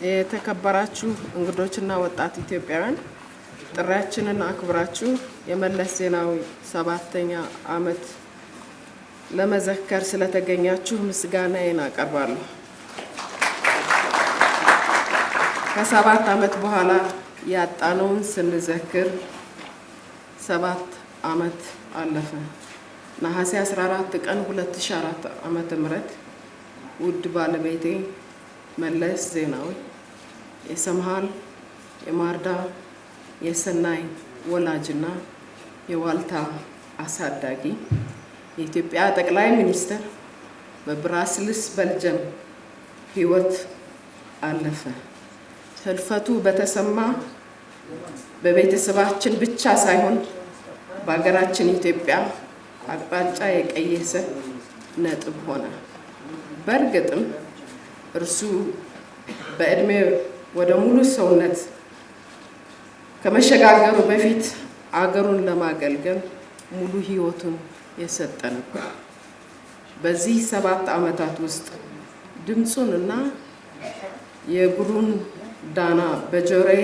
የተከበራችሁ እንግዶችና ወጣት ኢትዮጵያውያን ጥሪያችንን አክብራችሁ የመለስ ዜናዊ 7ኛ ዓመት ለመዘከር ስለተገኛችሁ ምስጋናዬን አቀርባለሁ። ከ7 ዓመት በኋላ ያጣነውን ስንዘክር 7 ዓመት አለፈ። ነሐሴ 14 ቀን 2004 ዓመተ ምህረት ውድ ባለቤቴ መለስ ዜናዊ የሰምሃል የማርዳ የሰናይ ወላጅና የዋልታ አሳዳጊ የኢትዮጵያ ጠቅላይ ሚኒስትር በብራስልስ ቤልጅየም ሕይወት አለፈ። ህልፈቱ በተሰማ በቤተሰባችን ብቻ ሳይሆን በሀገራችን ኢትዮጵያ አቅጣጫ የቀየሰ ነጥብ ሆነ። በእርግጥም እርሱ በእድሜ ወደ ሙሉ ሰውነት ከመሸጋገሩ በፊት አገሩን ለማገልገል ሙሉ ህይወቱን የሰጠ ነበር። በዚህ 7 ዓመታት ውስጥ ድምጹንና የእግሩን ዳና በጆሮዬ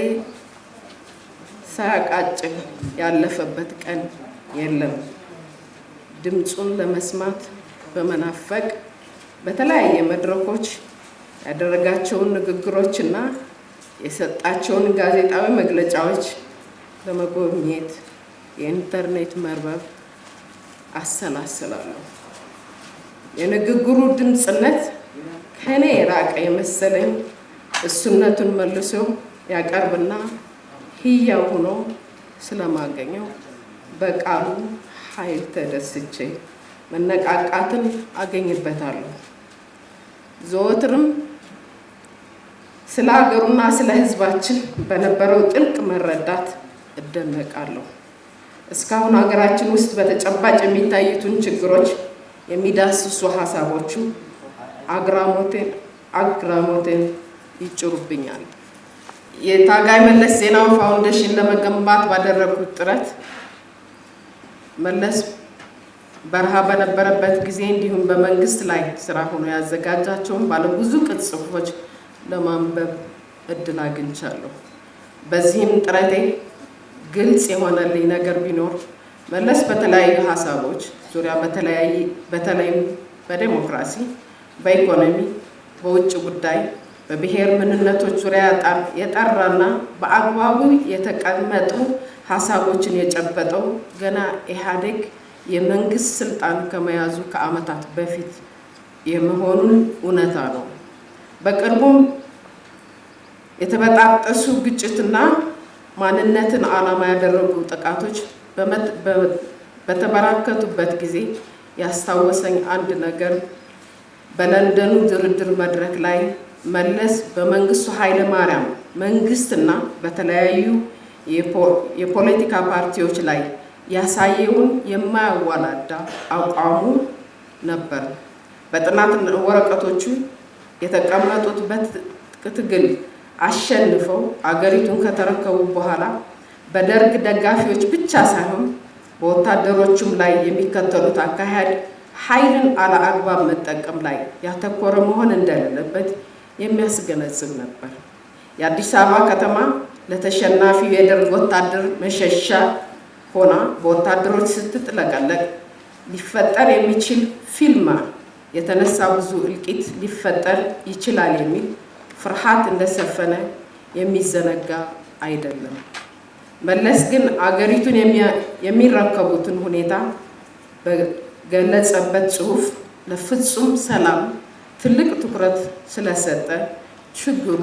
ሳያቃጭል ያለፈበት ቀን የለም። ድምጹን ለመስማት በመናፈቅ በተለያየ መድረኮች ያደረጋቸውን ንግግሮችና የሰጣቸውን ጋዜጣዊ መግለጫዎች በመጎብኘት የኢንተርኔት መርበብ አሰላስላለሁ። የንግግሩ ድምጽነት ከኔ የራቀ የመሰለኝ እሱነቱን መልሶ ያቀርብና ህያው ሆኖ ስለማገኘው በቃሉ ኃይል ተደስቼ መነቃቃትን አገኝበታለሁ። ዘወትርም ስለ ሀገሩና ስለ ህዝባችን በነበረው ጥልቅ መረዳት እደነቃለሁ። እስካሁን ሀገራችን ውስጥ በተጨባጭ የሚታዩትን ችግሮች የሚዳስሱ ሀሳቦቹ አግራሞቴን ይጭሩብኛል። የታጋይ መለስ ዜናዊ ፋውንዴሽን ለመገንባት ባደረጉት ጥረት መለስ በረሃ በነበረበት ጊዜ እንዲሁም በመንግስት ላይ ስራ ሆኖ ያዘጋጃቸውን ባለብዙ ቅጽ ጽሑፎች ለማንበብ እድል አግኝቻለሁ። በዚህም ጥረቴ ግልጽ የሆነልኝ ነገር ቢኖር መለስ በተለያዩ ሀሳቦች ዙሪያ በተለይም በዲሞክራሲ፣ በኢኮኖሚ፣ በውጭ ጉዳይ፣ በብሔር ምንነቶች ዙሪያ የጠራና በአግባቡ የተቀመጡ ሀሳቦችን የጨበጠው ገና ኢህአዴግ የመንግስት ስልጣን ከመያዙ ከዓመታት በፊት የመሆኑን እውነታ ነው። በቅርቡም የተበጣጠሱ ግጭትና ማንነትን ዓላማ ያደረጉ ጥቃቶች በተበራከቱበት ጊዜ ያስታወሰኝ አንድ ነገር በለንደኑ ድርድር መድረክ ላይ መለስ በመንግስቱ ኃይለ ማርያም መንግስትና በተለያዩ የፖለቲካ ፓርቲዎች ላይ ያሳየውን የማያዋላዳ አቋሙ ነበር። በጥናት ወረቀቶቹ የተቀመጡት በትግል አሸንፈው አገሪቱን ከተረከቡ በኋላ በደርግ ደጋፊዎች ብቻ ሳይሆን በወታደሮቹም ላይ የሚከተሉት አካሄድ ኃይልን አለአግባብ መጠቀም ላይ ያተኮረ መሆን እንደሌለበት የሚያስገነዝብ ነበር። የአዲስ አበባ ከተማ ለተሸናፊው የደርግ ወታደር መሸሻ ሆና በወታደሮች ስትጥለቀለቅ ሊፈጠር የሚችል ፊልማ የተነሳ ብዙ እልቂት ሊፈጠር ይችላል የሚል ፍርሃት እንደሰፈነ የሚዘነጋ አይደለም። መለስ ግን አገሪቱን የሚረከቡትን ሁኔታ በገለጸበት ጽሑፍ ለፍጹም ሰላም ትልቅ ትኩረት ስለሰጠ ችግሩ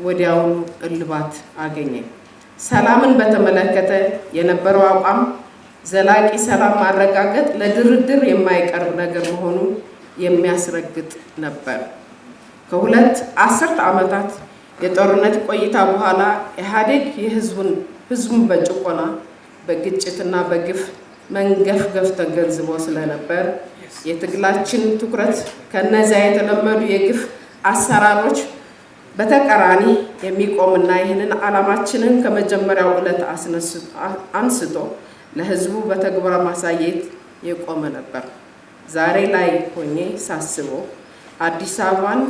ወዲያውኑ እልባት አገኘ። ሰላምን በተመለከተ የነበረው አቋም ዘላቂ ሰላም ማረጋገጥ ለድርድር የማይቀርብ ነገር መሆኑን የሚያስረግጥ ነበር። ከ2 አስርት ዓመታት የጦርነት ቆይታ በኋላ ኢህአዴግ ህዝቡን በጭቆና በግጭትና በግፍ መንገፍገፍ ተገንዝቦ ስለነበር የትግላችን ትኩረት ከነዚያ የተለመዱ የግፍ አሰራሮች በተቃራኒ የሚቆምና ይህንን ዓላማችንን ከመጀመሪያው ዕለት አንስቶ ለህዝቡ በተግባር ማሳየት የቆመ ነበር። ዛሬ ላይ ሆኜ ሳስበው አዲስ አበባን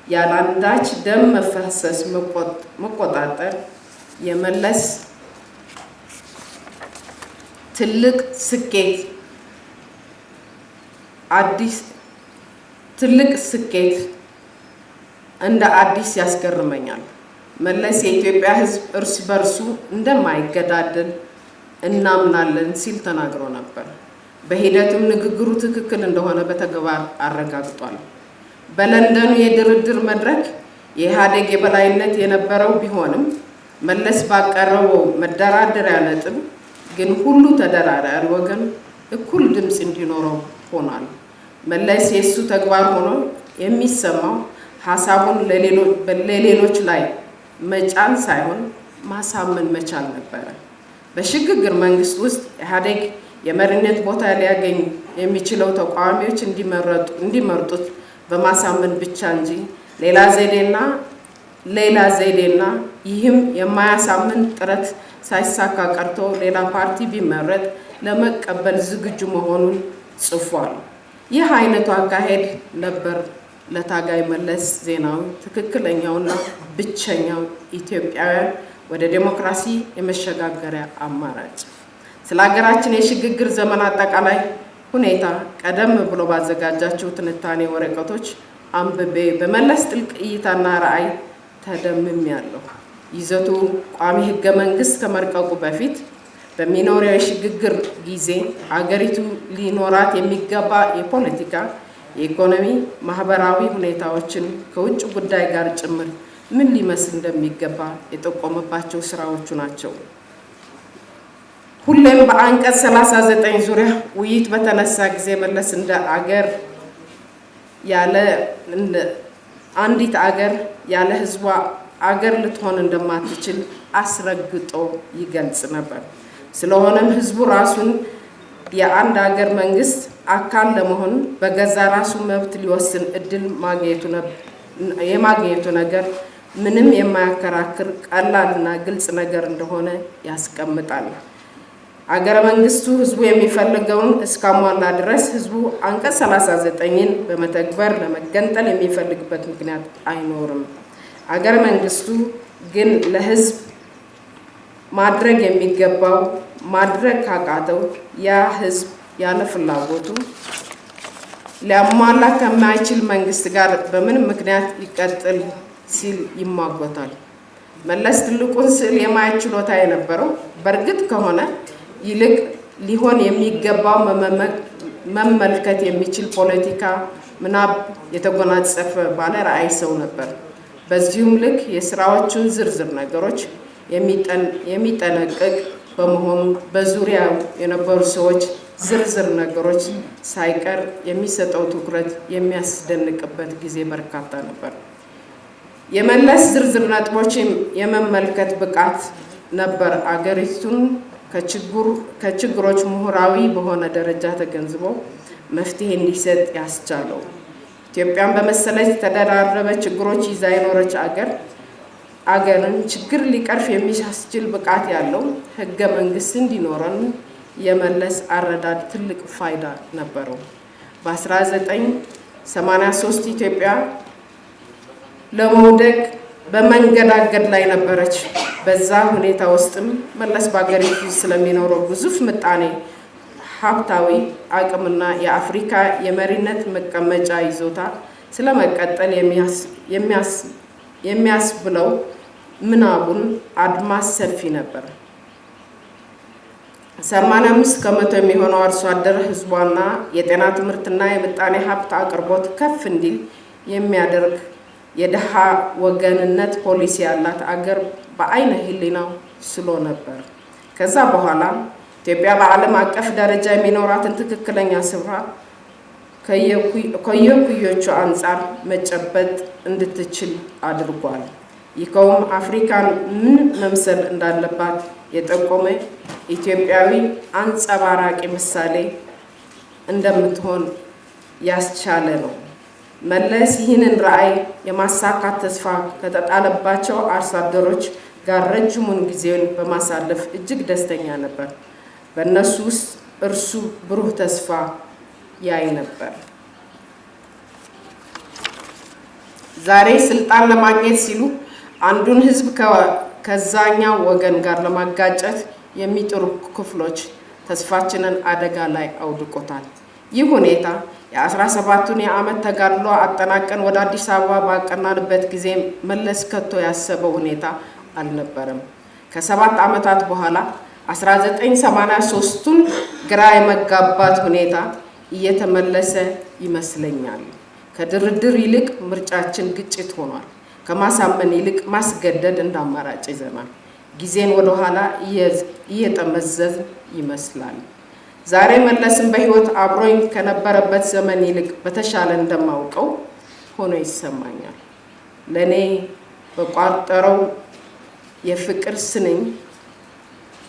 ያላንዳች ደም መፈሰስ መቆጣጠር የመለስ ትልቅ ስኬት እንደ አዲስ ያስገርመኛል። መለስ የኢትዮጵያ ሕዝብ እርስ በርሱ እንደማይገዳደል እናምናለን ሲል ተናግሮ ነበር። በሂደቱም ንግግሩ ትክክል እንደሆነ በተግባር አረጋግጧል። በለንደኑ የድርድር መድረክ የኢህአዴግ የበላይነት የነበረው ቢሆንም መለስ ባቀረበው መደራደሪያ ነጥብ ግን ሁሉ ተደራዳሪ ወገን እኩል ድምፅ እንዲኖረው ሆኗል። መለስ የእሱ ተግባር ሆኖ የሚሰማው ሀሳቡን ለሌሎች ላይ መጫን ሳይሆን ማሳመን መቻል ነበረ። በሽግግር መንግስት ውስጥ ኢህአዴግ የመሪነት ቦታ ሊያገኝ የሚችለው ተቃዋሚዎች እንዲመርጡት በማሳመን ብቻ እንጂ ሌላ ዘዴና ይህም የማያሳምን ጥረት ሳይሳካ ቀርቶ ሌላ ፓርቲ ቢመረጥ ለመቀበል ዝግጁ መሆኑን ጽፏል። ይህ አይነቱ አካሄድ ነበር ለታጋይ መለስ ዜናዊ ትክክለኛውና ብቸኛው ኢትዮጵያውያን ወደ ዴሞክራሲ የመሸጋገሪያ አማራጭ። ስለ ሀገራችን የሽግግር ዘመን አጠቃላይ ሁኔታ ቀደም ብሎ ባዘጋጃቸው ትንታኔ ወረቀቶች አንብቤ በመለስ ጥልቅ እይታና ራዕይ ተደምሜያለሁ። ይዘቱ ቋሚ ህገ መንግስት ከመርቀቁ በፊት በሚኖረው የሽግግር ጊዜ አገሪቱ ሊኖራት የሚገባ የፖለቲካ፣ የኢኮኖሚ፣ ማህበራዊ ሁኔታዎችን ከውጭ ጉዳይ ጋር ጭምር ምን ሊመስል እንደሚገባ የጠቆመባቸው ስራዎቹ ናቸው። ሁሌም በአንቀጽ 39 ዙሪያ ውይይት በተነሳ ጊዜ መለስ እንደ አንዲት አገር ያለ ህዝቧ አገር ልትሆን እንደማትችል አስረግጦ ይገልጽ ነበር። ስለሆነም ህዝቡ ራሱን የአንድ አገር መንግስት አካል ለመሆን በገዛ ራሱ መብት ሊወስን እድል የማግኘቱ ነገር ምንም የማያከራክር ቀላልና ግልጽ ነገር እንደሆነ ያስቀምጣል። አገረ መንግስቱ ህዝቡ የሚፈልገውን እስካሟላ ድረስ ህዝቡ አንቀጽ 39ን በመተግበር ለመገንጠል የሚፈልግበት ምክንያት አይኖርም። አገረ መንግስቱ ግን ለህዝብ ማድረግ የሚገባው ማድረግ ካቃተው ያ ህዝብ ያለ ፍላጎቱ ሊያሟላ ከማይችል መንግስት ጋር በምንም ምክንያት ይቀጥል ሲል ይሟገታል። መለስ ትልቁን ስዕል የማየት ችሎታ የነበረው በእርግጥ ከሆነ ይልቅ ሊሆን የሚገባው መመልከት የሚችል ፖለቲካ ምናብ የተጎናጸፈ ባለ ራዕይ ሰው ነበር። በዚሁም ልክ የስራዎቹን ዝርዝር ነገሮች የሚጠነቀቅ በመሆኑ በዙሪያው የነበሩ ሰዎች ዝርዝር ነገሮች ሳይቀር የሚሰጠው ትኩረት የሚያስደንቅበት ጊዜ በርካታ ነበር። የመለስ ዝርዝር ነጥቦች የመመልከት ብቃት ነበር አገሪቱን ከችግሮች ምሁራዊ በሆነ ደረጃ ተገንዝቦ መፍትሄ እንዲሰጥ ያስቻለው። ኢትዮጵያን በመሰለች ተደራረበ ችግሮች ይዛ የኖረች አገርን ችግር ሊቀርፍ የሚያስችል ብቃት ያለው ህገ መንግስት እንዲኖረን የመለስ አረዳድ ትልቅ ፋይዳ ነበረው። በ1983 ኢትዮጵያ ለመውደቅ በመንገዳገድ ላይ ነበረች። በዛ ሁኔታ ውስጥም መለስ በአገሪቱ ስለሚኖረው ግዙፍ ምጣኔ ሀብታዊ አቅምና የአፍሪካ የመሪነት መቀመጫ ይዞታ ስለመቀጠል የሚያስብለው ምናቡን አድማስ ሰፊ ነበር። 85 ከመቶ የሚሆነው አርሶ አደር ህዝቧና የጤና ትምህርትና የምጣኔ ሀብት አቅርቦት ከፍ እንዲል የሚያደርግ የደሃ ወገንነት ፖሊሲ ያላት አገር በአይነ ህሊናው ስሎ ነበር። ከዛ በኋላ ኢትዮጵያ በዓለም አቀፍ ደረጃ የሚኖራትን ትክክለኛ ስፍራ ከየኩዮቹ አንጻር መጨበጥ እንድትችል አድርጓል። ይኸውም አፍሪካን ምን መምሰል እንዳለባት የጠቆመ ኢትዮጵያዊ አንጸባራቂ ምሳሌ እንደምትሆን ያስቻለ ነው። መለስ ይህንን ራዕይ የማሳካት ተስፋ ከተጣለባቸው አርሶ አደሮች ጋር ረጅሙን ጊዜውን በማሳለፍ እጅግ ደስተኛ ነበር። በእነሱ ውስጥ እርሱ ብሩህ ተስፋ ያይ ነበር። ዛሬ ስልጣን ለማግኘት ሲሉ አንዱን ህዝብ ከዛኛው ወገን ጋር ለማጋጨት የሚጥሩ ክፍሎች ተስፋችንን አደጋ ላይ አውድቆታል። ይህ ሁኔታ የ17ቱን የዓመት ተጋድሎ አጠናቀን ወደ አዲስ አበባ ባቀናንበት ጊዜ መለስ ከቶ ያሰበው ሁኔታ አልነበረም። ከ7 ዓመታት በኋላ 1983ቱን ግራ የመጋባት ሁኔታ እየተመለሰ ይመስለኛል። ከድርድር ይልቅ ምርጫችን ግጭት ሆኗል። ከማሳመን ይልቅ ማስገደድ እንደ አማራጭ ይዘናል። ጊዜን ወደ ኋላ እየጠመዘዝ ይመስላል። ዛሬ መለስን በህይወት አብሮኝ ከነበረበት ዘመን ይልቅ በተሻለ እንደማውቀው ሆኖ ይሰማኛል። ለኔ በቋጠረው የፍቅር ስንኝ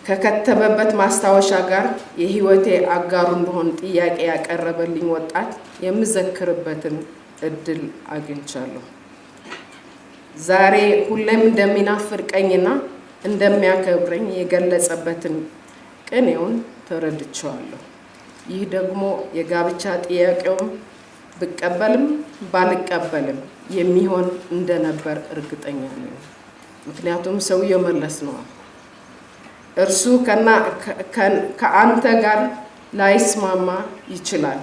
ከከተበበት ማስታወሻ ጋር የህይወቴ አጋሩ እንደሆን ጥያቄ ያቀረበልኝ ወጣት የምዘክርበትን እድል አግኝቻለሁ። ዛሬ ሁሌም እንደሚናፍቀኝና እንደሚያከብረኝ የገለጸበትን ቅኔውን ተረድቼዋለሁ። ይህ ደግሞ የጋብቻ ጥያቄውም ብቀበልም ባልቀበልም የሚሆን እንደነበር እርግጠኛ ነኝ። ምክንያቱም ሰውየው መለስ ነው። እርሱ ከአንተ ጋር ላይስማማ ይችላል።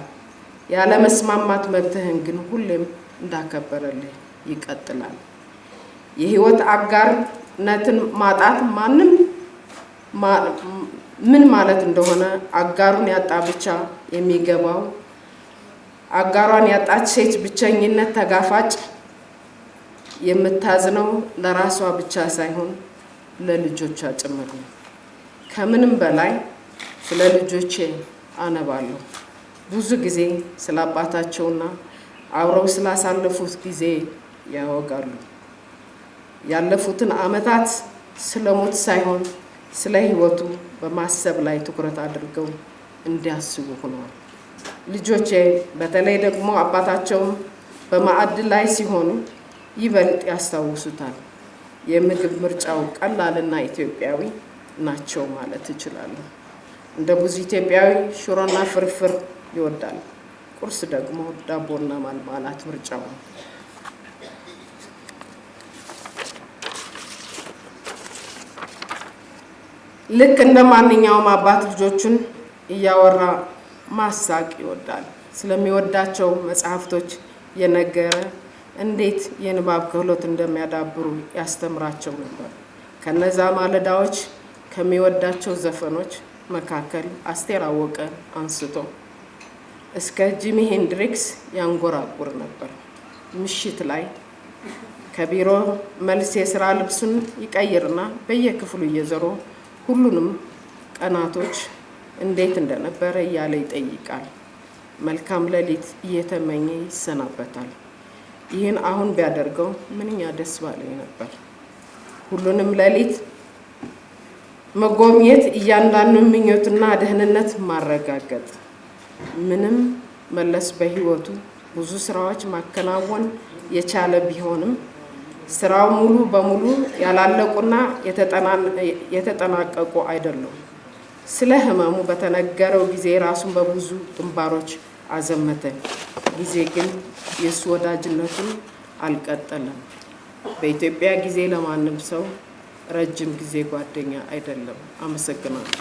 ያለ መስማማት መብትህን ግን ሁሌም እንዳከበረልህ ይቀጥላል። የህይወት አጋርነትን ማጣት ምን ማለት እንደሆነ አጋሩን ያጣ ብቻ የሚገባው፣ አጋሯን ያጣች ሴት ብቸኝነት ተጋፋጭ የምታዝነው ለራሷ ብቻ ሳይሆን ለልጆቿ ጭምር ነው። ከምንም በላይ ስለ ልጆቼ አነባለሁ። ብዙ ጊዜ ስለ አባታቸውና አብረው ስላሳለፉት ጊዜ ያወጋሉ። ያለፉትን ዓመታት ስለሞት ሳይሆን ስለ ህይወቱ በማሰብ ላይ ትኩረት አድርገው እንዲያስቡ ሆነዋል። ልጆቼ በተለይ ደግሞ አባታቸውም በማዕድ ላይ ሲሆኑ ይበልጥ ያስታውሱታል። የምግብ ምርጫው ቀላልና ኢትዮጵያዊ ናቸው ማለት እችላለሁ። እንደ ብዙ ኢትዮጵያዊ ሽሮና ፍርፍር ይወዳል። ቁርስ ደግሞ ዳቦና ማልማላት ምርጫው ነው። ልክ እንደ ማንኛውም አባት ልጆቹን እያወራ ማሳቅ ይወዳል። ስለሚወዳቸው መጽሐፍቶች የነገረ እንዴት የንባብ ክህሎት እንደሚያዳብሩ ያስተምራቸው ነበር። ከነዛ ማለዳዎች ከሚወዳቸው ዘፈኖች መካከል አስቴር አወቀ አንስቶ እስከ ጂሚ ሄንድሪክስ ያንጎራጉር ነበር። ምሽት ላይ ከቢሮ መልስ የስራ ልብሱን ይቀይርና በየክፍሉ እየዞረ ሁሉንም ቀናቶች እንዴት እንደነበረ እያለ ይጠይቃል። መልካም ሌሊት እየተመኘ ይሰናበታል። ይህን አሁን ቢያደርገው ምንኛ ደስ ባለኝ ነበር። ሁሉንም ሌሊት መጎብኘት፣ እያንዳንዱ ምኞትና ደህንነት ማረጋገጥ። ምንም መለስ በህይወቱ ብዙ ስራዎች ማከናወን የቻለ ቢሆንም ስራው ሙሉ በሙሉ ያላለቁና የተጠናቀቁ አይደሉም። ስለ ህመሙ በተነገረው ጊዜ ራሱን በብዙ ግንባሮች አዘመተ። ጊዜ ግን የሱ ወዳጅነቱን አልቀጠለም። በኢትዮጵያ ጊዜ ለማንም ሰው ረጅም ጊዜ ጓደኛ አይደለም። አመሰግናለሁ።